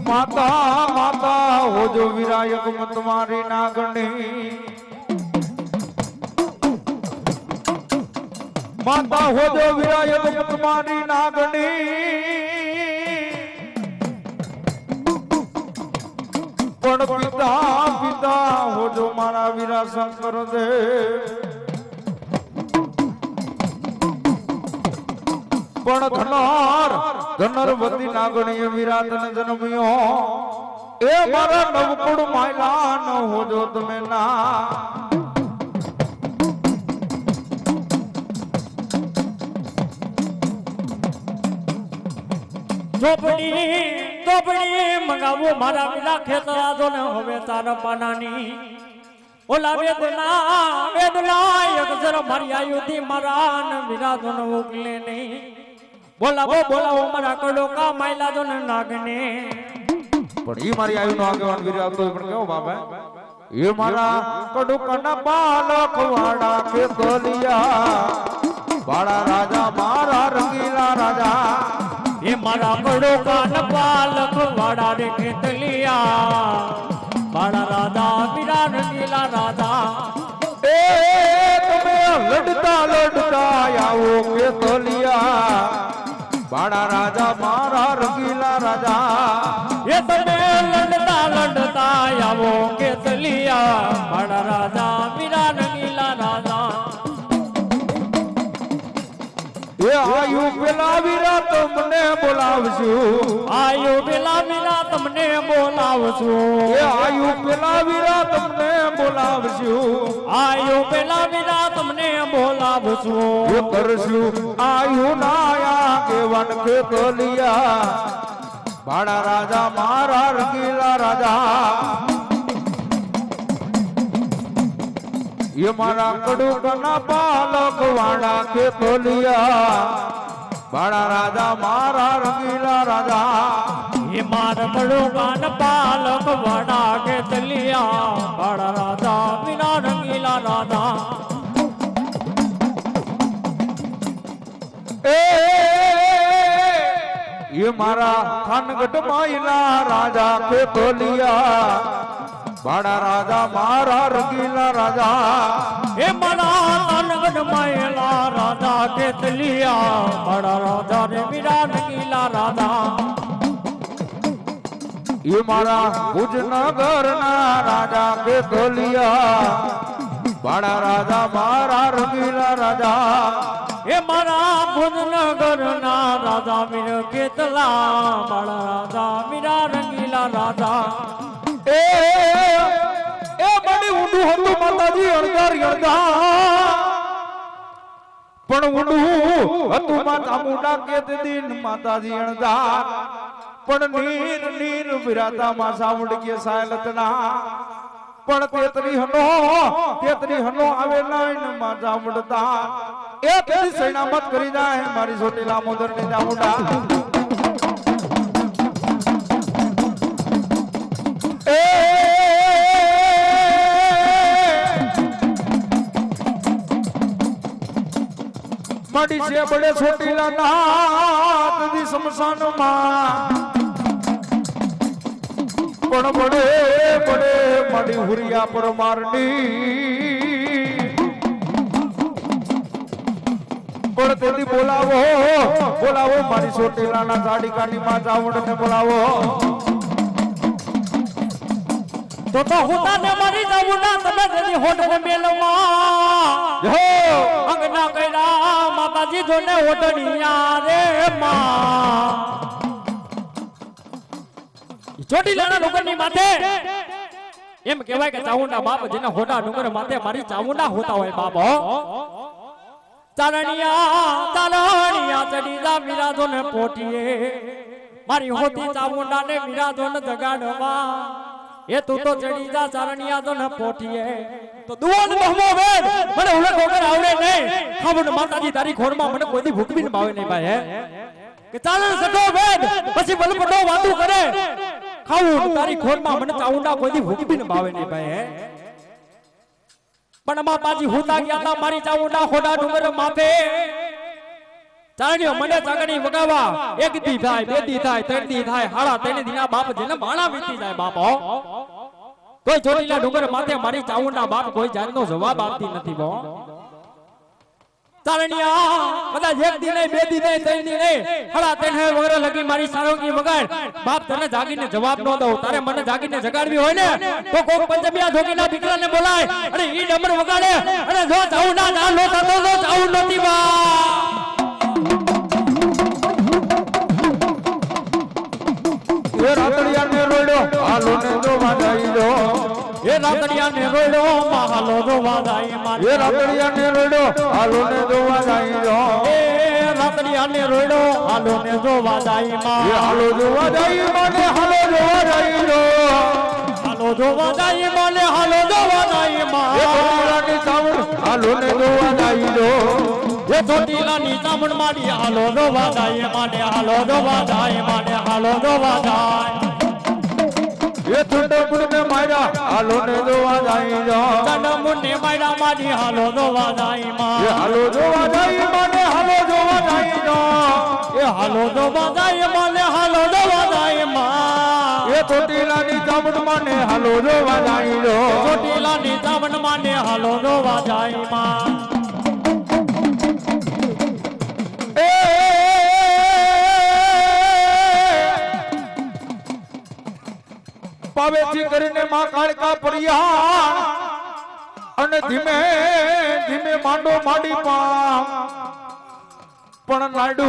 माता माता हो जो विरायक मत मारी नागणी माता हो जो विरायक मत मारी नागणी पण पिता पिता हो जो मारा वीरा शंकर दे पण धनरवती नागणीय विराटन जन्म्यो ए मारा नवकुड़ मायला न हो जो तमे ना ચોપડી મંગાવો મારા પેલા ખેતરા જો ને હવે તારા પાનાની ઓલા વેદના એક જરા મારી આયુધી મારા ને વિરાજો ને ઉકલે નહીં બોલાવો મારા કડો કા માયલા જો ને નાગને પણ ઈ મારી આયુ નો આગેવાન વિરાતો પણ કેવો બાબા એ મારા કડો કના બાલક વાડા કે તોલિયા બાળા રાજા મારા રંગીલા રાજા એ મારા કડો કાન બાલક વાડા રે ખેતલિયા બાળા રાજા વીરા રંગીલા રાજા એ તમે લડતા આવો કે તોલિયા બાળા રાજા મારા રંગીલા રાજા એ તમે લડતા આવો કે તલિયા બાળા રાજા વીરા રંગીલા રાજા એ આયુ પેલા વીરા તમને બોલાવશું આયુ પેલા વીરા તમને બોલાવશું એ આયુ પેલા વીરા તમને બોલાવશું આયુ પેલા વીરા તમને બોલાવશું એ કરશું આયુ નાયા કેવન કે તોલિયા બાળા રાજા મારા રંગીલા રાજા ये मारा कड़ुकना बालक वाड़ा के तोलिया बाड़ा राजा मारा रंगीला राजा ये मारा कड़ुकन बालक वाड़ा के तलिया बाड़ा राजा बिना रंगीला राजा ये मारा थानगढ़ माइला राजा के तोलिया बाड़ा राजा मारा रंगीला राजा हे मना तनगढ़ मायला राजा के तलिया बड़ा राजा रे वीरा रंगीला राजा ये मारा भुजनगर ना राजा के तोलिया बाड़ा राजा मारा रंगीला राजा हे मारा भुजनगर ना राजा वीर के तला बड़ा राजा वीरा रंगीला राजा ए बड़ी ઊંડું હતું માતાજી અણગાર પણ ઊંડું હતું માતા મુડા કે દિન માતાજી અણગાર પણ નીર વિરાતા માં સાવડ કે સાયલતના પણ તેતરી હનો આવે નાઈન માં જાવડતા એ તેરી સૈનામત કરી જાય મારી સોટીલા મોદર ને જાવડા मड़ी से बड़े छोटीला नाथ दी शमशान मां पण बड़े बड़े मड़ी हुरिया पर मारनी पण तेदी बोलावो मारी छोटीला ना गाड़ी काटी मां जावड़ ने बोलावो तो होता ने मारी जावड़ा तमे जदी होठ में मेलवा जो अंगना कइरा माताजी जोने होटनिया रे मां छोटी लाना लोगनी माथे एम कहेवाय के चामुंडा बाप जेना होटा डुंगर माथे मारी चामुंडा होता होय बाप चारणिया चढ़ी जा विराजो ने पोटीए मारी होती चामुंडा ने विराजो ने जगाड़वा ये तू तो चढ़ी जा चारणिया तो न पोठीए तो दुआन बहमो वेद મને ઉલટ વગર આવડે નહીં ખાવું માતાજી તારી ખોરમાં મને કોઈથી ભૂખ બી ન ભાવે નહીં ભાઈ હે કે ચાલન સટો વેદ પછી બલપટો વાતું કરે ખાવું તારી ખોરમાં મને ચાઉંડા કોઈથી ભૂખી ન ભાવે નહીં ભાઈ હે પણ માતાજી હુતા ગયા તા મારી ચાઉંડા ખોડા ડુંગર માથે ચારણીઓ મને ચાકણી વગાવા એક દી થાય બે દી થાય ત્રણ દી થાય હાડા ત્રણ દીના બાપ જેને માણા વીતી જાય બાપ હો કોઈ ચોટીલા ડુંગર માથે મારી ચાઉંડા બાપ કોઈ જાતનો જવાબ આપતી નથી બો ચારણીયા કદાચ એક દી નહીં બે દી નહીં ત્રણ દી નહીં હાડા ત્રણ વગર લગી મારી સારોગી વગાડ બાપ તને જાગીને જવાબ ન દઉં તારે મને જાગીને જગાડવી હોય ને તો કોક પંજાબિયા જોગીના દીકરાને બોલાય અને ઈ ડમર વગાડે અને જો ચાઉંડા ના લો થતો તો ચાઉં નતી બા એ રાતડિયાને રોડ્યો હાલો ને જોવા જાય જો એ રાતડિયાને રોડ્યો હાલો જોવા જાય મારે એ રાતડિયાને રોડ્યો હાલો ને જોવા જાય જો એ રાતડિયાને રોડ્યો હાલો ને જોવા જાય એ મારે હાલો જોવા જાય મને હાલો જોવા જાય જો હાલો જોવા જાય મારે હાલો જોવા જાય એ મારે કોલાની ચાવડ હાલો ને જોવા જાય જો એ ચોટીલાની ચામુંડ મારી હાલો જોવા જાય મારે હાલો જોવા જાય મારે હાલો જોવા જાય એ છુંડે માર્યા હાલો ને જોવા જાય જો ચંડમુંડને માર્યા મારી હાલો જોવા જાય એ મારે હાલો જોવા જાય મને હાલો જોવા જાય જો એ હાલો જોવા જાય મારે હાલો જોવા જાય મારે એ ચોટીલાની ચામડ મને હાલો જોવા જાય જો ચોટીલાની ચામુંડ માને હાલો જોવા જાય મારે પાવેથી કરીને માં કાળકા પર્યા અને ધીમે ધીમે માંડો માડી પામ પણ નાડુ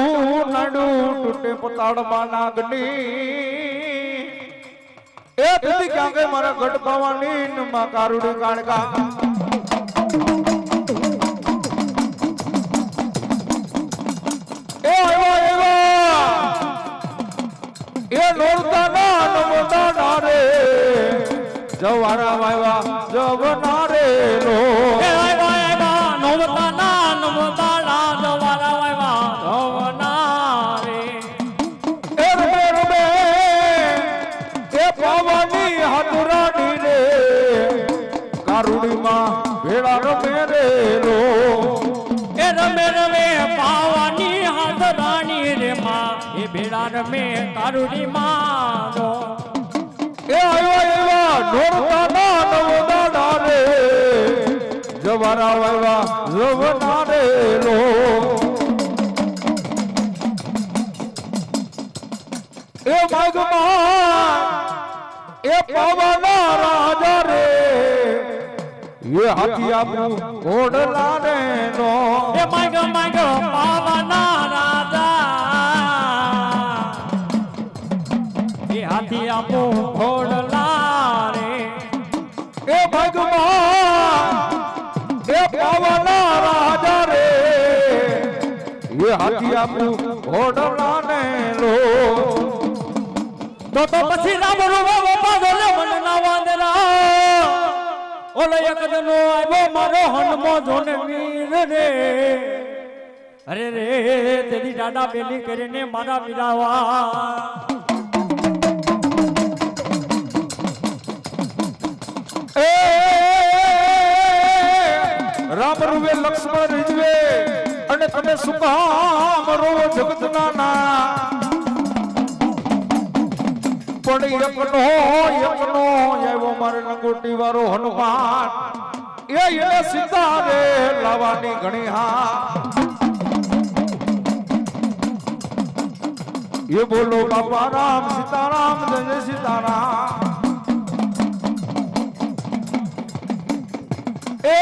નાડુ તૂટે પતાડમાં નાગની એ દીદી ક્યાં ગઈ મારા ગઢ ભવાની ને માં કારુડી કાળકા એ આવ્યો એ નોરતા ના નમતા ના રે જવારા વાયવા જવના રે લો એ આયવા નોમતા ના નમતા ના જવારા વાયવા જવના રે એ રમે રમે એ પાવાની હાથરાની રે કારુડીમાં ભેળા રમે રે લો એ રમે રમે પાવાની હાથરાની રે માં એ ભેળા રમે કારુડી માં એ આવ્યા નોરતા ના નવતા રે જવારા વાયવા જવના રે લો એ માગમાં એ પાવાના રાજા રે એ હાથી આપું ઘોડલા રે નો એ માગ માગ પાવાના રાજા એ હાથી આપો ઘોડલા રે એ ભાગમાં એ પાવાના રાજા રે એ હાથી આપું ઘોડલા ને લો તો પછી રામ રૂવા બાપા ગોલે મન ના વાંદરા ઓલે એક દનો આવ્યો મારો હનમો જોને વીર રે અરે રે તેરી દાડા બેલી કરીને મારા વીરાવા એ રામ રૂવે લક્ષ્મણ રીજવે અને તમે સુકામ રોવો જગતના ના પણ એકનો આવ્યો મારે લંગોટી વાળો હનુમાન એને સીતા રે લાવવાની ઘણી હા એ બોલો બાપા રામ સીતારામ જય સીતારામ એ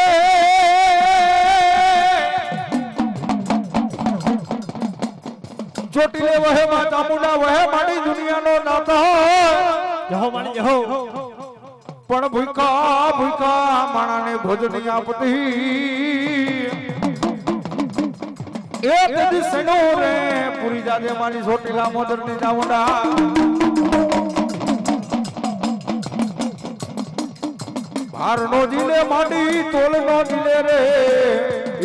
ચોટીલે વહે માં ચામુંડા વહે માડી દુનિયાનો નાથો જહો માણી જહો પણ ભૂખા ભૂખા માણાને ભોજન આપતી એક દિશનો રે પૂરી જાજે મારી ચોટીલા મોદરની ચામુંડા ભારનો જીલે માડી તોલનો જીલે રે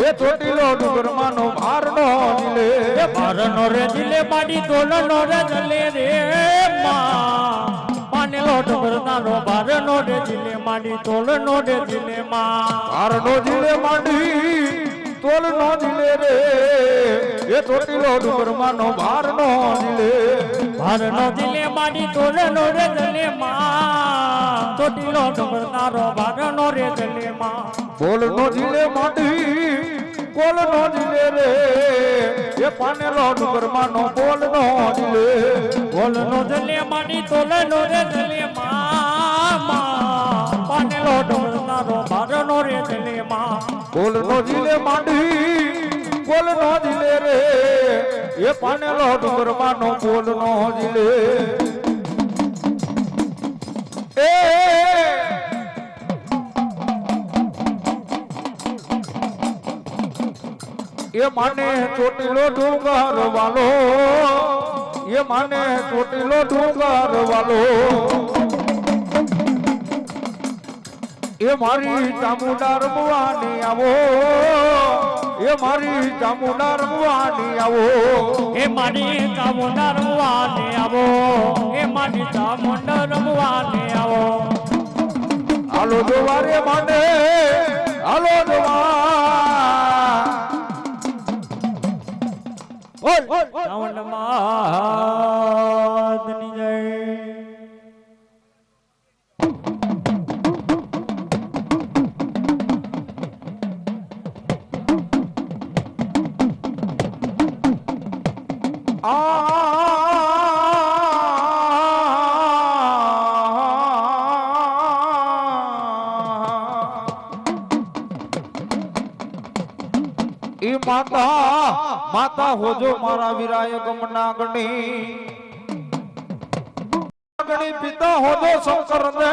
એ ચોટીલો ડુંગરમાંનો ભારનો જીલે ભારનો રે દિલે માડી તોલનો રે જલે રે માં માડી તોલ નો રે દિલે માં ભાર નો જીલે માંડી તોલ નો જીલે રે એ ચોટીલો ડુંગર માનો ભાર નો જીલે ભાર નો દિલે માડી તોલ નો રે દિલે માં ચોટીલો ડુંગર તારો ભાર નો રે દિલે માં બોલ નો જીલે માંડી કોલ નો જીલે રે એ પાનેલો ડુંગર માનો બોલ નો જીલે બોલ નો દિલે માડી તોલ નો રે દિલે માં પાનેલો ડુંગર તારો ભાર નો રે દિલે માં બોલ નો જીલે માંડી કોલ નો જીલે રે એ પાનેલો ડુંગર માનો બોલ નો જીલે એ માને ચોટીલો ડુંગર વાલો એ માને ચોટીલો ડુંગર વાલો એ મારી ચામુંડા રમવાની આવો એ મારી ચામુંડા રમવાની આવો એ મારી ચામુંડા રમવાને આવો એ મારી ચામુંડા રમવાને આવો હાલો જોવા રે માને હાલો જોવા ચામુંડ માતની જય માતા હોજો મારા વીરાય ગમનાગણી પિતા હોજો શંકર ને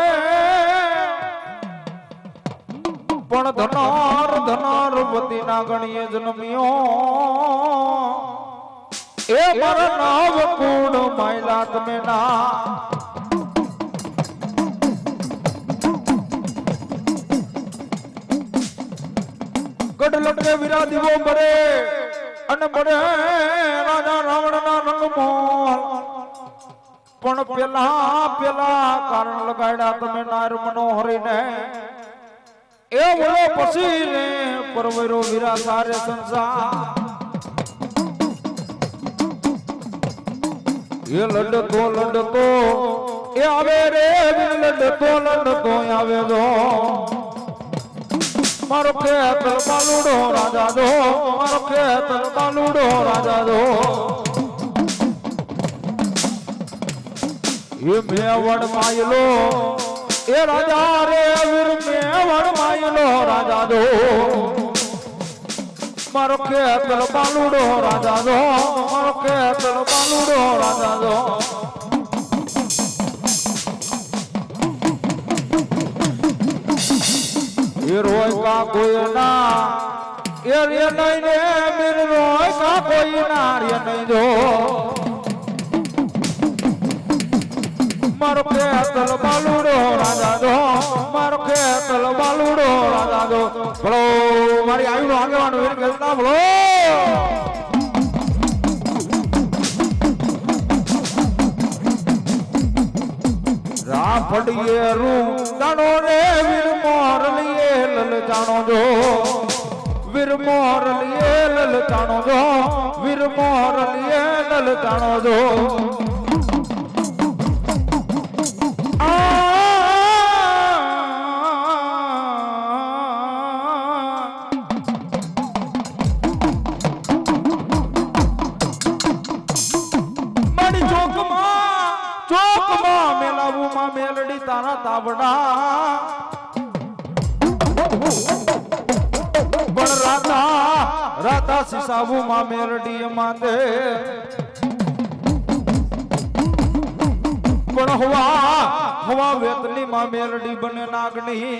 પણ ધનાર વતી ના ગણીએ જન્મ્યો એ મારા નાવ કુળ માયલા તમે ના ગઢ લટકે વીરા દીવો મરે અને મરે રાજા રાવણ ના રંગમોલ પણ પેલા કારણ લગાડ્યા તમે નાર મનોહરી ને એ બોલો પછી ને પરવરો વીરા સારે સંસાર એ લડતો એ આવે રે લડતો આવે જો મારો ખેતર બાલુડો રાજા દો મારો ખેતર બાલુડો રાજા દો એ મેવડ માયલો એ રાજા રે વીર મેવડ માયલો રાજા દો મારો ખેતર બાલુડો રાજા દો મારો ખેતર બાલુડો રાજા દો એ રોય કા કોઈ ના એ રે નહીં ને મીર રોય કા કોઈ ના રે નહીં જો મારો ખેતર બાલુડો રાજા દો મારો ખેતર બાલુડો રાજા દો ભલો મારી આયુનો આગેવાનો વીર કહેતા ભલો રાફડીએ રૂ દાણો રે વીર મોર લીએ લલ જાણો જો વીર મોર લીએ લલ જાણો જો વીર મોર લીએ લલ જાણો જો મેલડી તારા તાવડા પણ રાતા સિસાબુ માં મેલડી માંદે પણ હવા વેતલી માં મેલડી બને નાગણી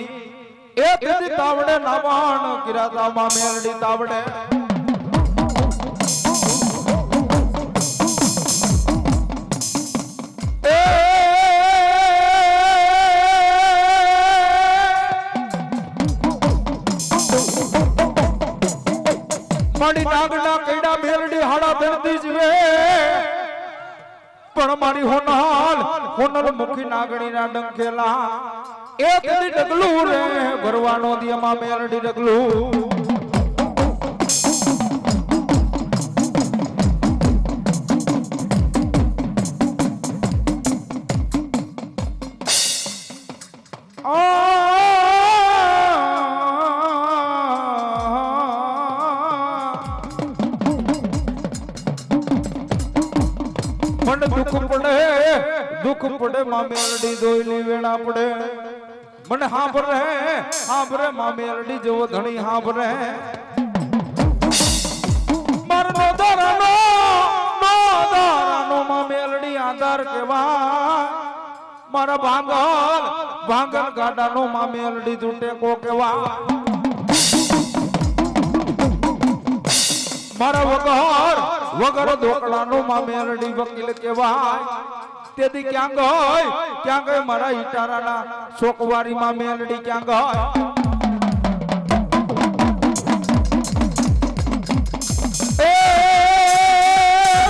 એ તેદી તાવડે નાવાણ કિરાતા માં મેલડી તાવડે મારી નાગના કઈડા મેલડી હાડા ધરતી જીવે પણ મારી હોનલ મુખી નાગણી ના ડંખેલા એક દી ડગલું રે ભરવાનો દિયામાં મેલડી ડગલું મને દુઃખ પડે માં મેલડી દોયલી વેણા પડે મને હાંભરે માં મેલડી જેવો ધણી હાંભરે મારનો દારાનો માં મેલડી આધાર કેવા મારા ભાંગલ ગાડાનો માં મેલડી ટેકો કેવા મારા વગર ધોકડાનો માં મેલડી વકીલ કેવાય તેથી ક્યાં ગઈ મારા ઈટારાના શોકવારી માં મેલડી ક્યાં ગઈ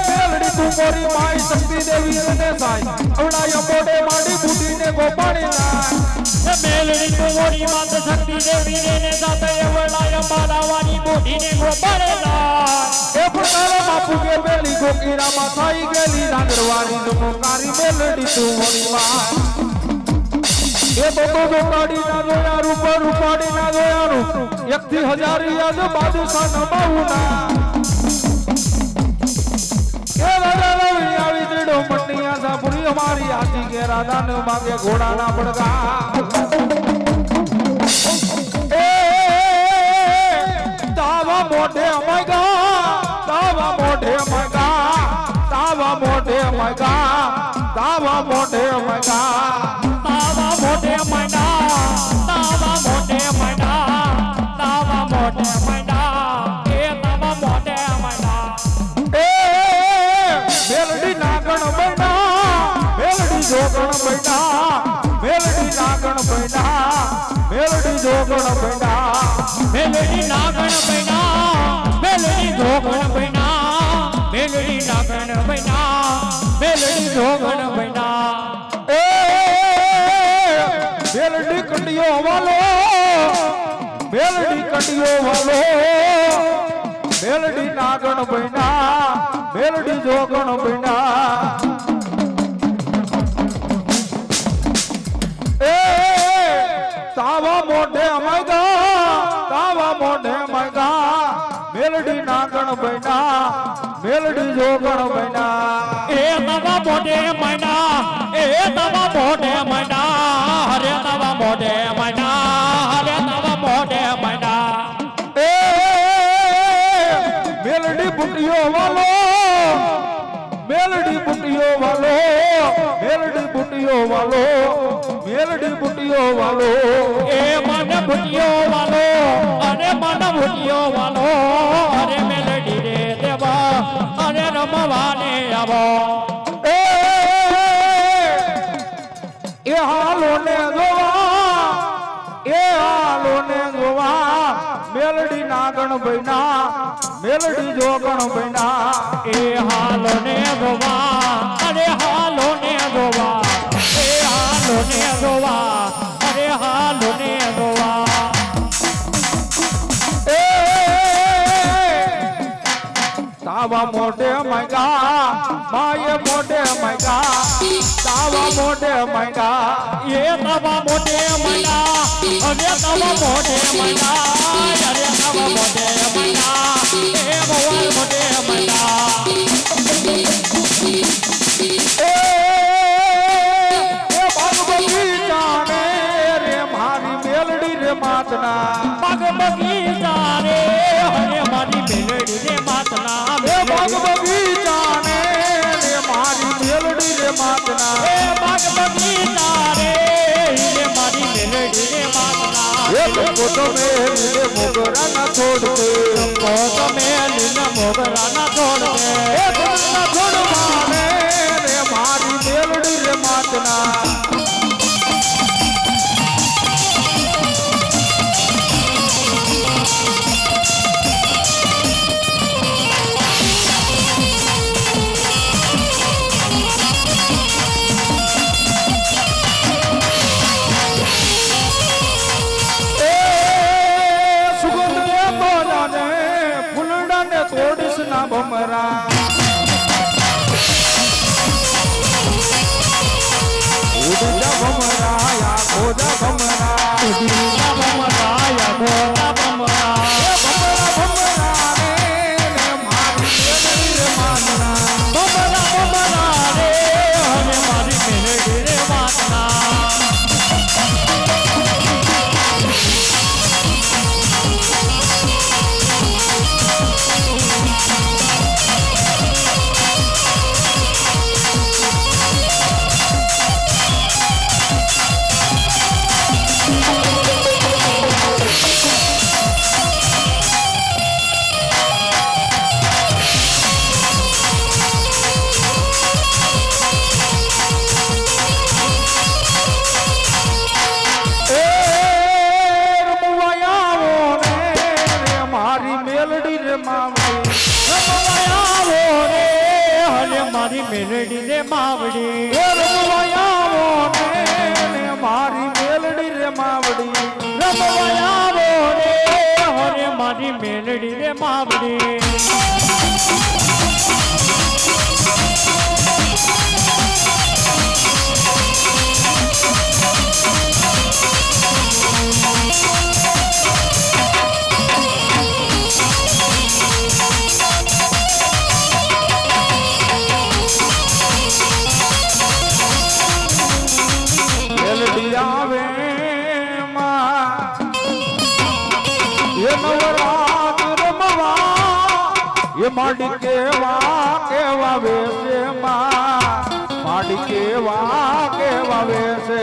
મેલડી તું મોરી માઈ શક્તિ દેવી અને સાઈ અવળાયા મોઢે માડી બુઢીને ગોપાણી નાય મેલડી તું મોરી માત શક્તિ દેવી ને સાથે અવળાયા મારાવાની બુઢીને ગોપાણી નાય એ ફટારા બાપુ કે બેલી ગોકીરામાં થઈ ગયેલી ડાંગરવાળી નમોકારી મેલડી તું મોરી માય એ તો ગોપાડી ના જોયા રૂપાડી ના જોયા રૂપ એક થી હજારી યાદ બાદશાહ નમાઉના એ રાજા રવિ આવી ત્રીડો મટનિયા સાપુરી અમારી હાથી કે રાધા ને માગે ઘોડા ના પડગા એ તાવા મોઢે અમાયગા તાવા મોઢે અમાયગા તાવા મોઢે અમાયગા તાવા મોઢે અમાયગા તાવા મોઢે મૈના તાવા મોઢે મૈના તાવા મોઢે મૈના એ તાવા મોઢે મૈના એ મેલડી નાગણ બૈના મેલડી જોગણ બૈના મેલડી નાગણ બૈના મેલડી જોગણ બૈના મેલડી નાગણ બૈના મેલડી જોગણ બૈના મેલડી નાગણ બૈના મેલડી જોગણ બૈના એ મેલડી કંડિયો વાલો મેલડી કંડિયો વાલો મેલડી નાગણ બૈના મેલડી જોગણ બૈના એ તાવા મોઢે અમાયગા તાવા મોઢે અમાયગા મેલડી નાગણ બૈના મેલડી જોગણ બૈના એ તાવા મોઢે મૈના એ તાવા મોઢે મૈના હરે તાવા મોઢે મૈના હરે તાવા મોઢે મૈના એ મેલડી બુટિયો વાલો મેલડી બુટિયો વાલો મેલડી બુટિયો વાલો મેલડી બુટિયો વાલો એ મન ભૂટિયો વાલો અરે મન ભૂટિયો વાલો અરે મેલડી રે દેવા અરે રમવાને આવો એ હાલો ને જોવા મેલડી નાગણ બૈના મેલડી જોગણ બૈના એ હાલો ને જોવા અરે હાલો ને જોવા એ હાલો ને જોવા અરે હાલો ને જોવા એ તાવા મોઢે મૈગા માય મોઢે મૈગા તાવા મોઢે મૈગા એ તાવા મોઢે મૈના અરે તાવા મોઢે મૈના અરે તાવા મોઢે મૈના એ મોવાલ મોઢે મૈના એ બાગ બગીચા ને રે મારી મેલડી રે માતના પગ બગીચા રે હરે મારી મેલડી રે માતના એ બાગ બગીચા ને રે મારી મેલડી રે માતના એ પગ બગીચા રે હરે મારી મેલડી રે માતના એ લોકો તો મેલીને મોગરા ના છોડતે કો તો મેલીને મોગરા ના છોડતે એ છોડના છોડવા ને રે મારી મેલડી રે માતના જા ભમરા ઉડ જા ભમરા આખો જા ભમરા ઉડીના ભમરા યાદોના ભમરા ભમરા ભમરા રે મારી રે માનના ભમરા ભમરા રે હવે મારી મેલડી રે વાતના મારી મેલડી રે માવડી રમવાયાવો ને મારી મેલડી રે માવડી રમવાયાવો રે હરે મારી મેલડી રે માવડી આવે માં એ નવરાત રમવા એ માડી કેવા વેસે માં માડી કેવા વેસે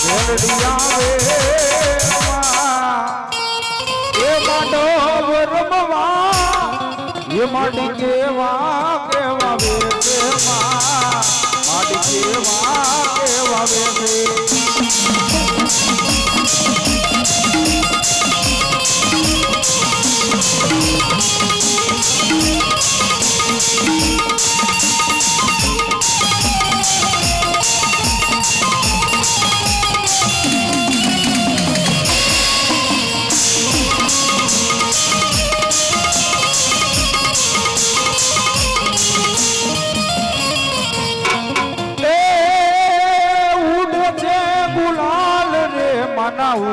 મેલડી આવે એ માડો રમવા એ માડી કેવા વેસે માં માડી કેવા વેસે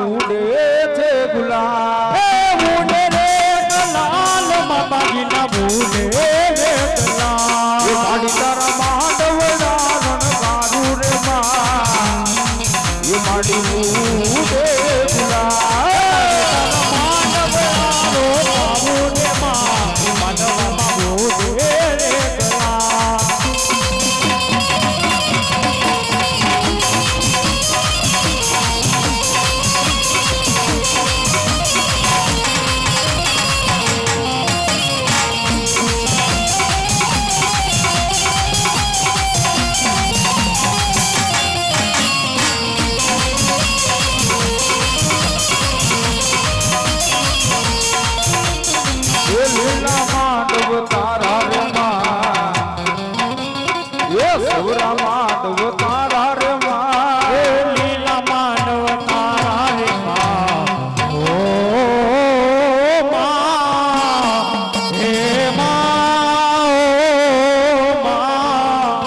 ઉડે છે ગુલાલ ઉડે રે ગલાલ બાબાજી ના ઉડે રે ગલાલ એ માડી તારા માંડવ રણ કારું રે માં એ માડી ઉડે ગુલાલ માનવ આરો બાબુ રે માં માનવ બાબુ રે ગલાલ લીલા માંડવ તારા રે માં એ સૌરા માંડવ તારા રે માં લીલા માનવ તારા રે માં ઓ માં હે માં ઓ માં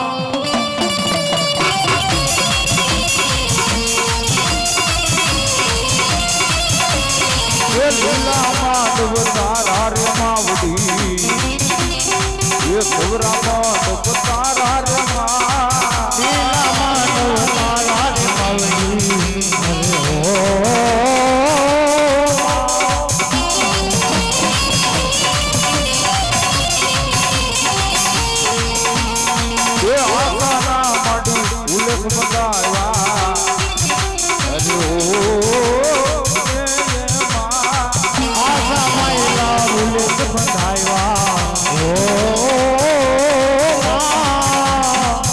એ લીલા માંડવ તારા રે માવડી એ સૌરા માંડવ તારા રે માં લીલા માનવ તારા રે માવડી એ આસાના માડી ઉલસ મગાવ્યા અરે આશા માયલા ઉલેસ બંધાવ્યા ઓ માં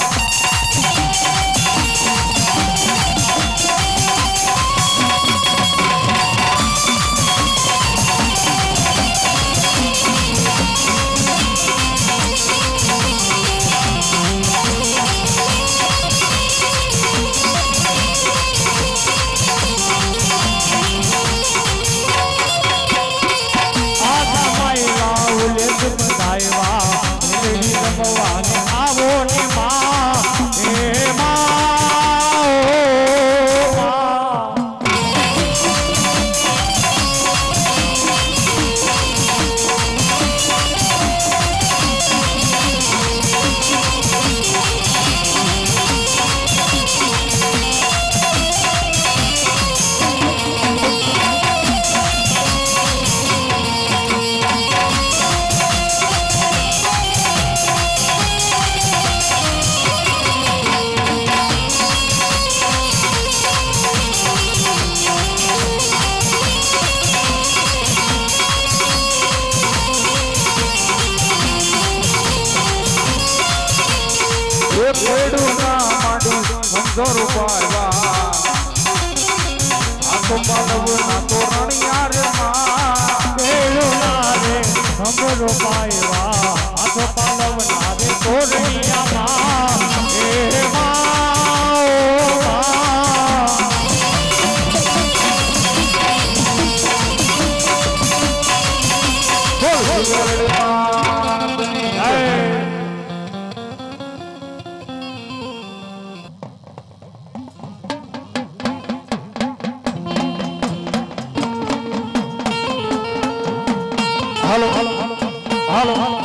સમજો રૂપાવા આ તો પાલવ ના તો રણિયા રે માં કેળુના રે સમરો પાયવા આ તો પાલવ ના રે તોરણિયામાં એ માં હાલો હાલો હાલો હાલો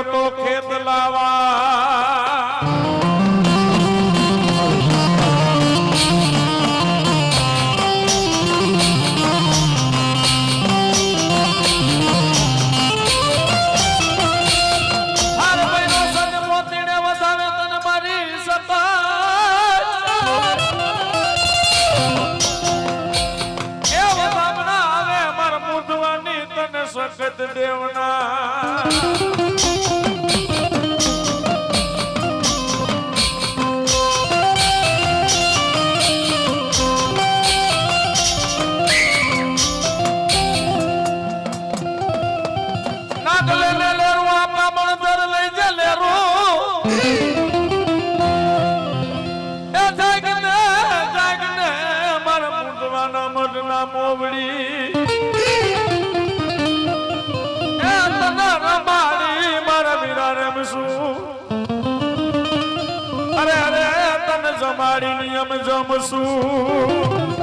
તો ખેત લાવા હાર મહિનો સજ મોતીને વધાવે તને મારી સતા એ વધામણા આવે માર મુદવાની તને સખત દેવના મોવડી એ તને રમાડી મારા વીરા રમશું અરે અરે તને જમાડી નિયમ જમશું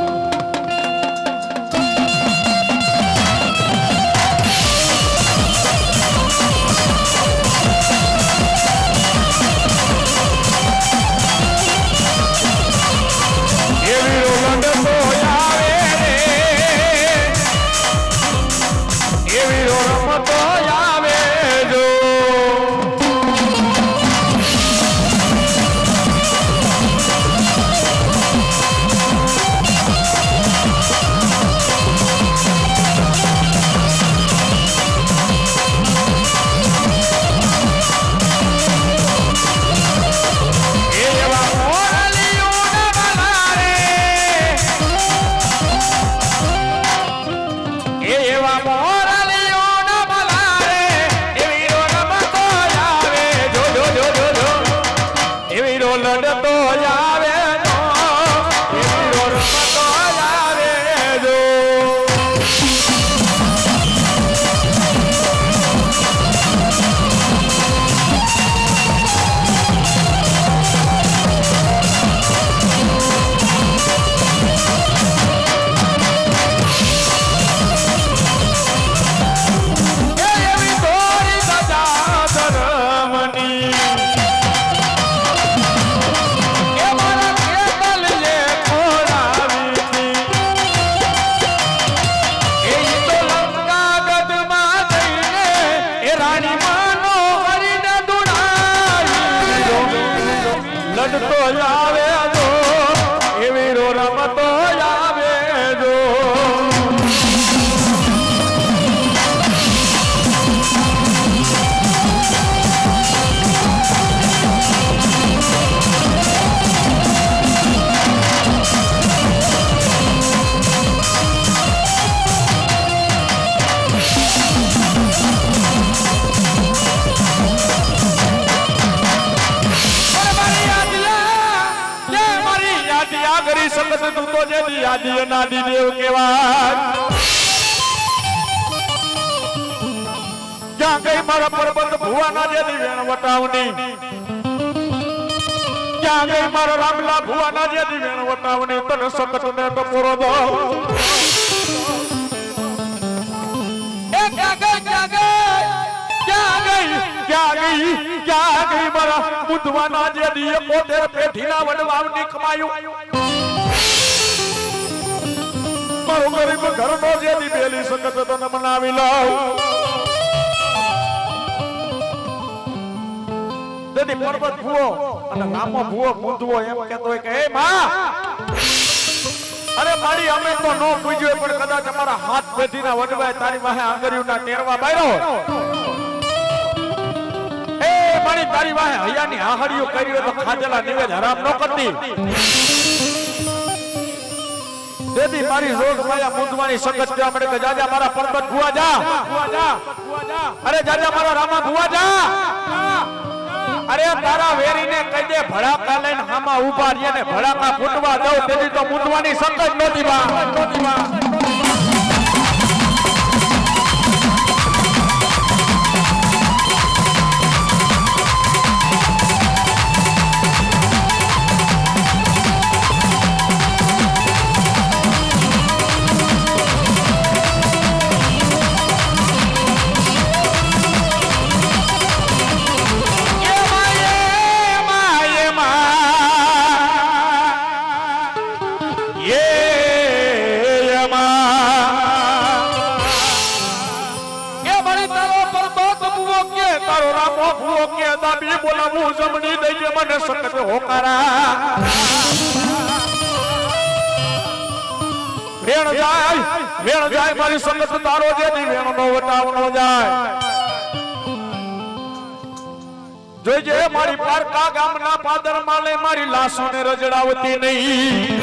આદિ અનાદિ દેવ કેવાય ક્યાં ગઈ મારા પર્વત ભુવાના દેવી વેણ વટાવની ક્યાં ગઈ મારા રામલા ભુવાના જે દિવેણ વટાવણી તને સકત ને ટપોરો દો એ ક્યાં ગઈ મારા બુધવાના જે દિયે પોતે પેઠીના વડવાવની કમાયું મારો ગરીબ ઘરનો જે દી બેલી સકત તને મનાવી લઉં તેથી પર્વત ભૂવો અને ગામો ભૂવો પૂંધવો એમ કહેતો હોય કે એ માં અરે મારી અમે તો નો પૂજ્યો પણ કદાચ અમારા હાથ પેઢીના વડવાય તારી વાહે આંગળીઓના ટેરવા બાયરો એ મારી તારી વાહે હૈયાની આહડીઓ કરી તો ખાધેલા નિવેદ હરામ ન કરતી તેથી મારી રોજ માયા પૂંધવાની સકત જવા મળે કે જાજા મારા પર્વત ભૂવા જા અરે જાજા મારા રામા ભૂવા જા અરે તારા વેરીને કહી દે ભડાકા લઈને હામાં ઊભા રહીએ ને ભડાકા ફૂટવા દઉં તેથી તો મૂંદવાની સકત નહોતી બા બોલાવું જમણી દઈએ મને સકત હોકારા વેણ જાય મારી સકત તારો જે વેણ નો વટાવનો જાય જોઈજે મારી પારકા ગામના પાદર માલે મારી લાશોને રજડાવતી નહીં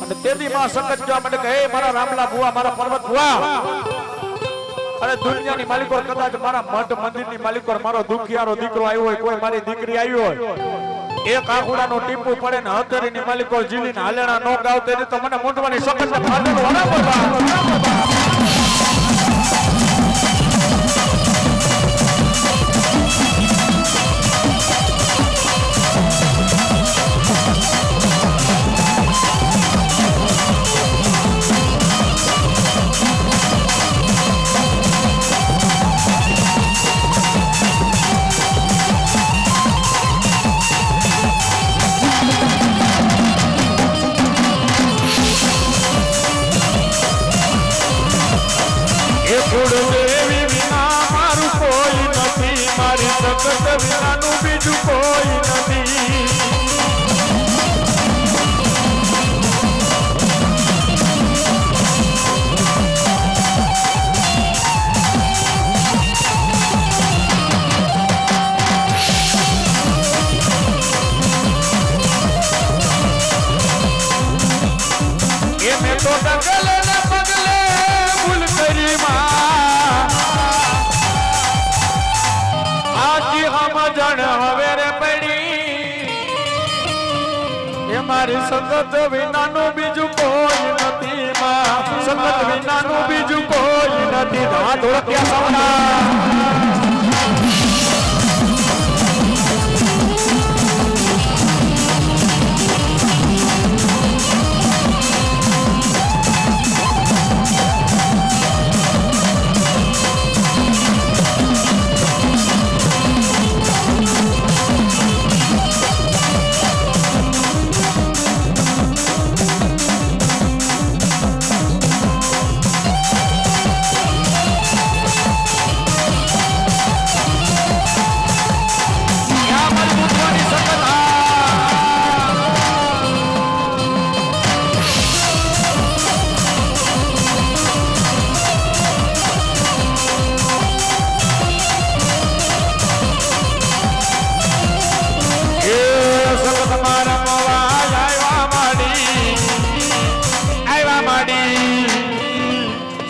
અને તેથી માં સકત જવા મને કહે મારા રામલા ભુવા મારા પર્વત ભુવા અરે દુનિયાની માલિકો કદાચ મારા મઠ મંદિરની માલિકો મારો દુખિયારો દીકરો આવ્યો હોય કોઈ મારી દીકરી આવી હોય એક આખુડાનો ટીપુ પડે ને હતરીની માલિકો જીલીને હાલેણા નો ગાવતે તો મને મૂંઢવાની સખત ફાડેલો સકત વિનાનું બીજું કોઈ નથી એ મેં તો ડગલે ને પગલે ભૂલ કરી હવે રે પડી એ મારી સકત વિનાનું બીજું કોઈ નથી માં સકત વિનાનું બીજું કોઈ નથી હાથ ઓળખ્યા સૌના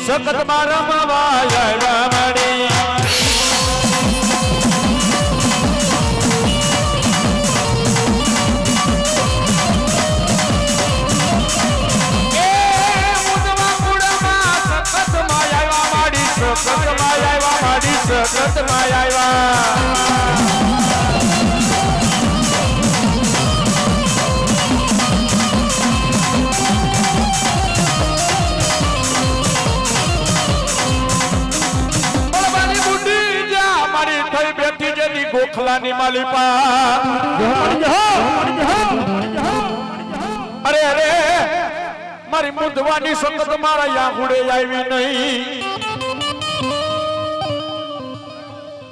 સકત મારા માવા મળી સકત માં આવ્યા ગોખલાની માલિપા અરે અરે મારી મુદવાની સખત મારા યાગુડે આવી નહીં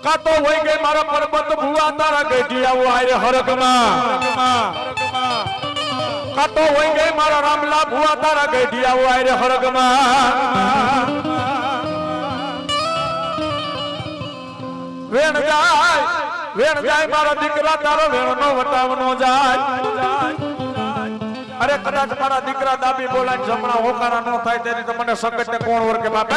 કાતો હોય ગઈ મારા પરબત ભુવા તારા ગઢિયાઓ આરે હરગમાં કાતો હોય ગઈ મારા રામલા ભુવા તારા ગઢિયાઓ આરે હરગમાં વેણ જાય મારા દીકરા તારો વેણનો વટાવનો જાય અરે કદાચ મારા દીકરા દાબી બોલાય જમણા હોકારા ન થાય તેની તો મને સકટ ને કોણ ઓળખે બાપે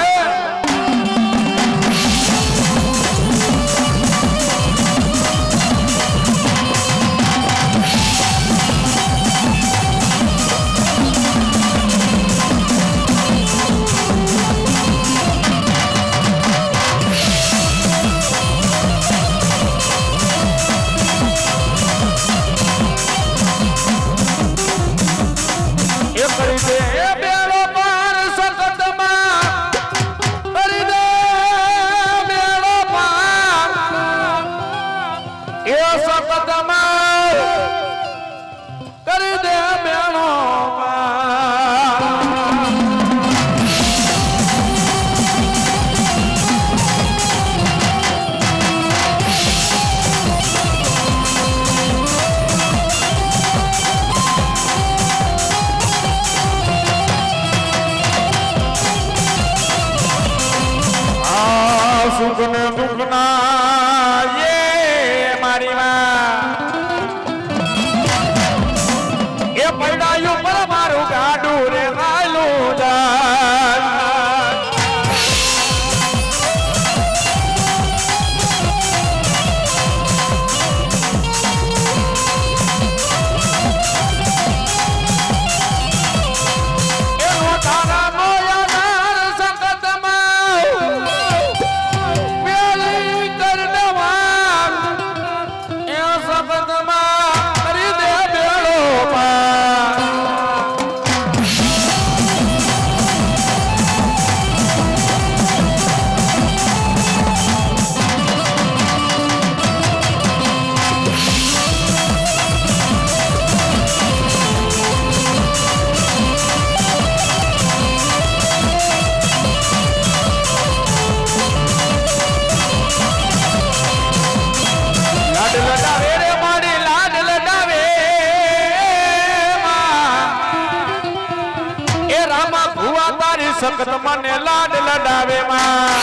સખત મને લાડ લડાવે માં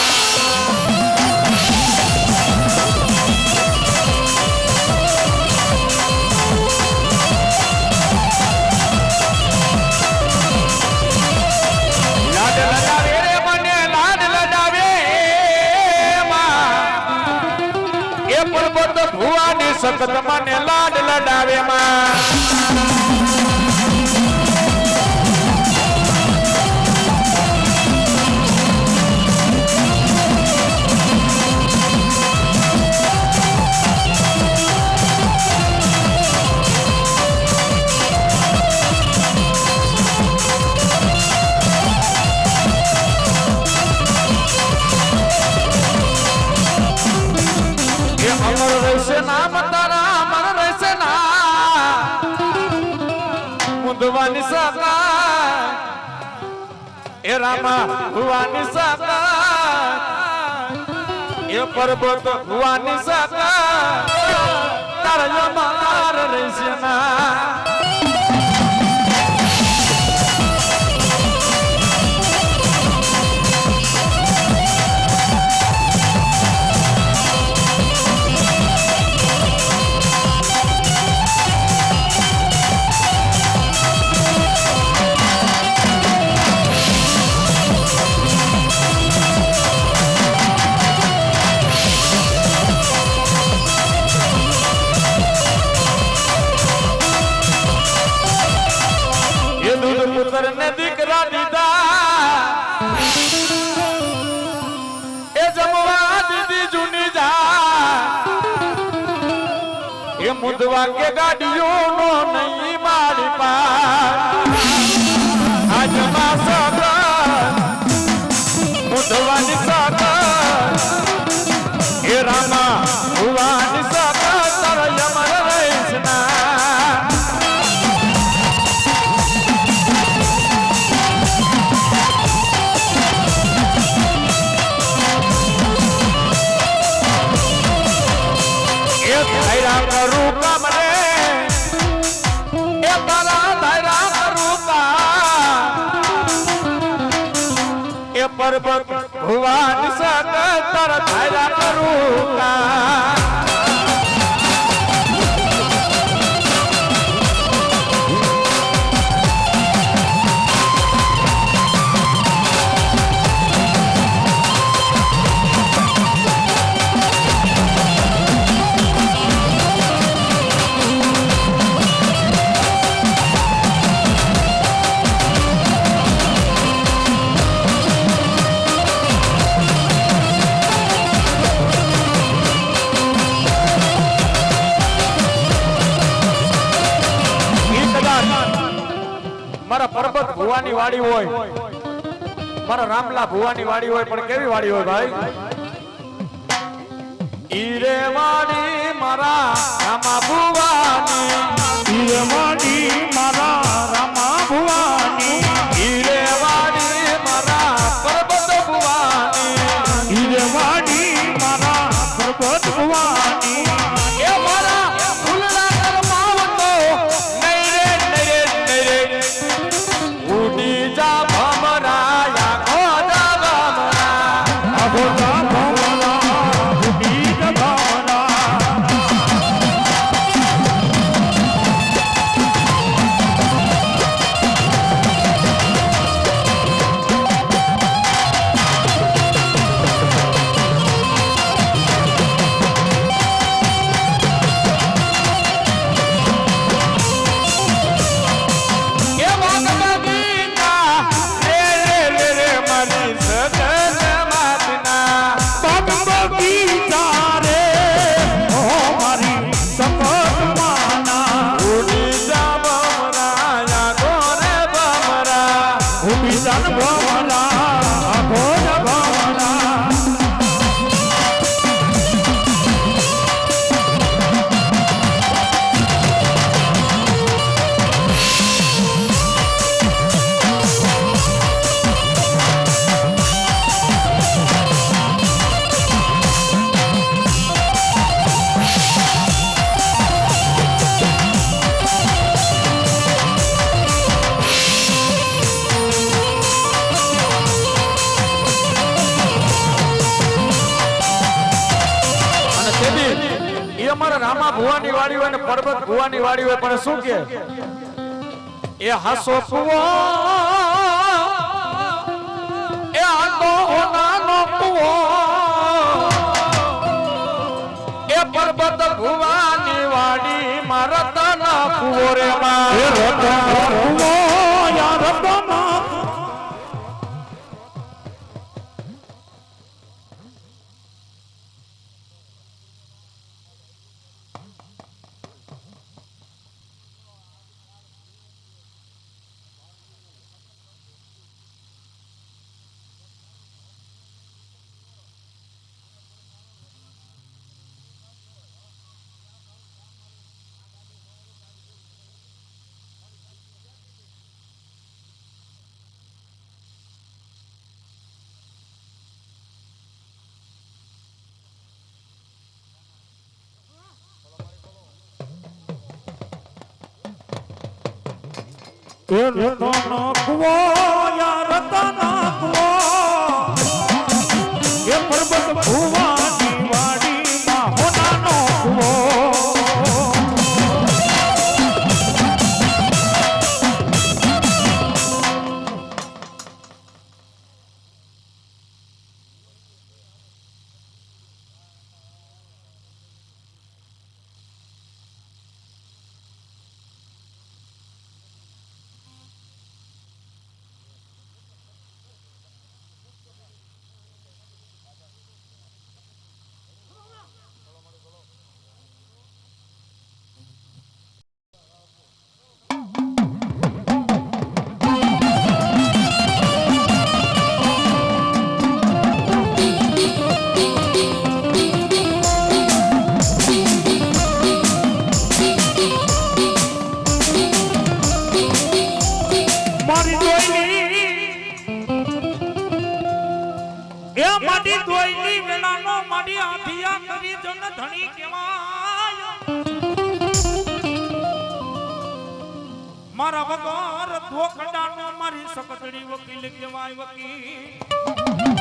લાડ લડાવે રે મને લાડ લડાવે માં એ પર્વત ભુવાની સખત મને લાડ લડાવે માં ભુવાની સકા એ રામા ભુવાની સકા એ પર્વત ભુવાની સકા તારા માર રહેશે ના ને દીકરા દીધા એ જમવા દીધી જૂની જા એ મુદવા કે ગાડીઓ નો નહીં મારી પા આજ માં સગન મુદવાની સગન એ રામા ભુવાની સગન પર્વત ભુવન સત તર ધારા કરું કા મારા પર્વત ભુવાની વાડી હોય, મારા રામલા ભુવાની વાડી હોય, પણ કેવી વાડી હોય ભાઈ? ઈરે વાડી મારા રામા ભુવાની, ઈરે વાડી મારા રામા ભુવાની, ઈરે વાડી મારા પર્વત ભુવાની, ઈરે વાડી મારા પર્વત ભુવાની, એ મારા ફૂલના કરમાવતો નૈરે ઉડી જા ભમરા ગોદા ભમરા અગોદા ભમરા ઉડી જ ભમરા. એ વાગા ગીતા રે મારી સગન માતના બગીચા રે ઓ મારી સપત માના, ઉડી જા ભમરા ગોરે ભમરા ઉડી જ ભમરા અગોદ ભમરા. અને તેથી એ અમારા રામા ભુવાની વાડી હોય ને પર્વત ભુવાની વાડી હોય, પણ શું કે એ હાસો કુવો એ આંધો નાનો કુવો એ પર્વત ભુવાની વાડી મારા તના કુવો રે માં એ રતન ભુવો યા રતન એ રતન કુવો યા રતન કુવો એ પર્વત ભુવાની વાડીમાં હોનાનો કુવો. મારી દોઈલી વેલાનો મારી આધિયા કરી જન ધણી કેવાય. મારા વગર ધોકડાનો મારી सकतड़ी वकील केवाय वकील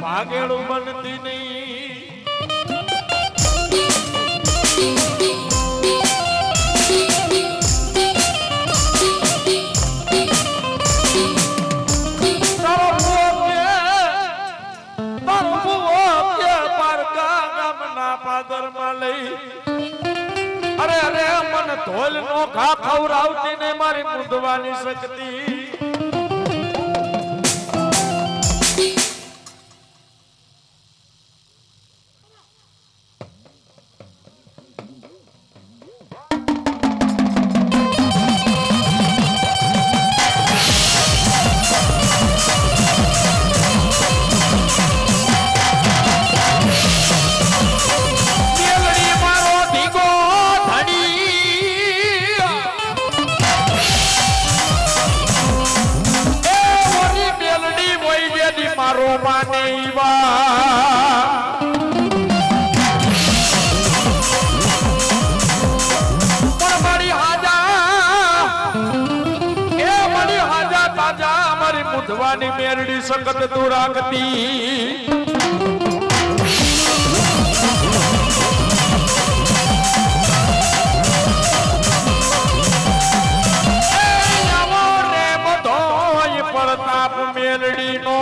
ભાગેડું બનતી નહીં પાદરમાં લઈ અરે અરે મને ધોલ નો ઘા ખવરાવતી ને મારી મુંદવાની શક્તિ મુધવાની મેરડી સંગત તું રાખતી પ્રતાપ મેલડી નો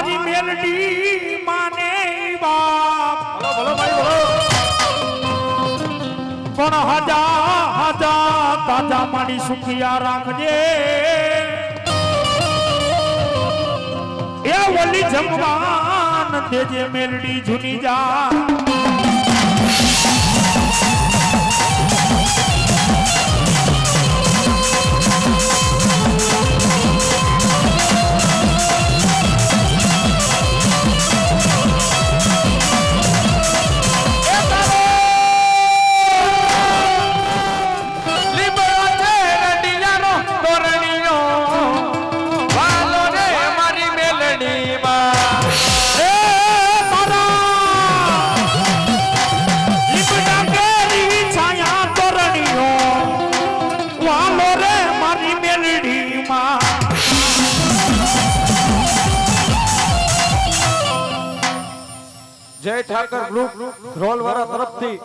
મારી મેલડી માને બાપ પણ હજા તાજા મારી સુખિયા રાખજે એ ઓલી જમવાન દેજે મેલડી જૂની જા જય ઠાકર ગ્રુપ રોલવાળા તરફથી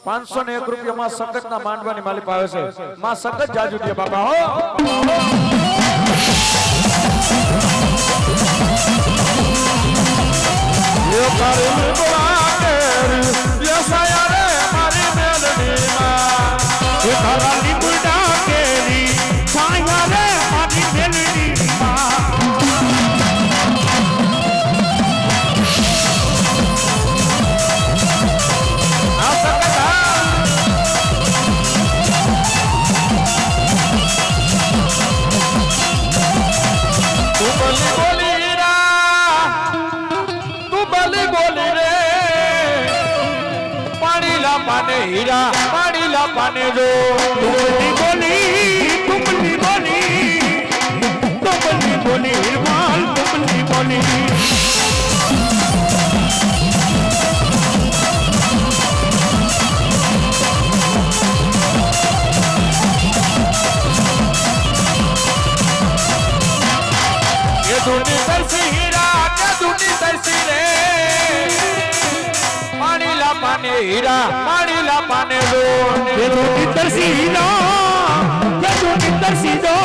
501 રૂપિયામાં સંકટના માંડવાની માલિક આવે છે માં સંકટ જાજુ દે બાપા હો યો કારે બોલાકે યસાયા રે મારી મેલડી માં એ તારા લીબડા કેરી છાયા રે મારી મેલડી માં हीरा पानी ला पाने दो तुमली बोली हिरमाल तुमली बोली હીરા પાણીલા પાને દો ये तो नितर सी हीरा ये तो नितर सी दो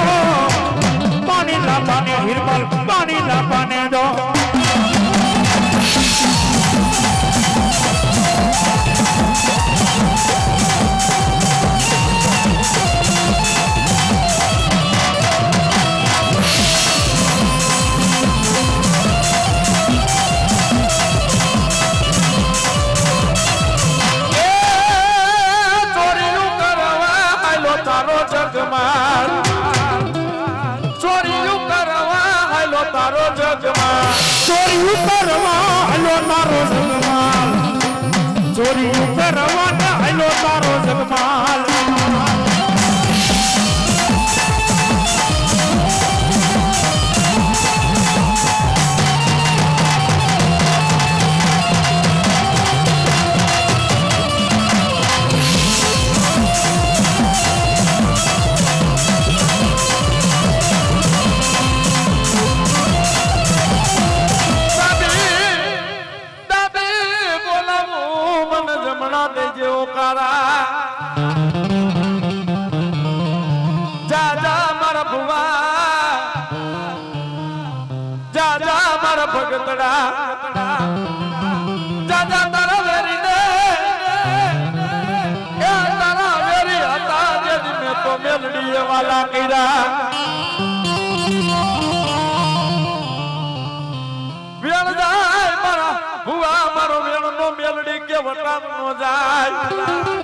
पानी ला पाने हिरमल पानी ला पाने दो તારો જગમાલ ચોરી કરવા હલો તારો જગમાલ ચોરી કરવા હલો તારો જગમાલ ભગતડા જાજા તારા વેરી ને એ તારા વેરી હતા જે મેં તો મેલડી વાલા કર્યા વેણ જાય મારા ભુવા મારો વેણ નો મેલડી કે વટામ નો જાય